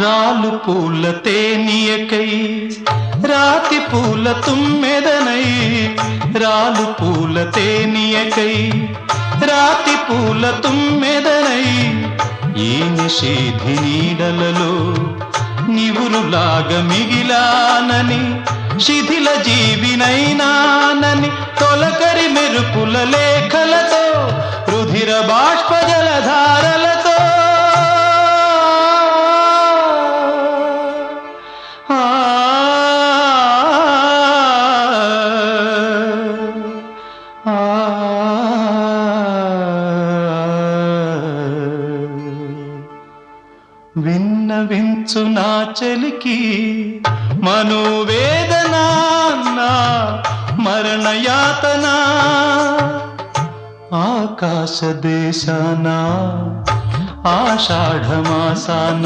రాలు పూల తేనియకై రాతి పూల తుమ్మెదనై రాలు పూల తేనియకై రాతి పూల తుమ్మెదనై ఈ నిషేధి నీడలలో నివురులాగా మిగిలానని శిథిల జీవినైనానని తొలకరి మెరుపుల లేఖలతో రుధిర బాష్ప జలధారలతో విన్నవించు నా చలికి మనోవేదన మరణయాతన ఆకాశ దేశాన ఆషాఢమాసాన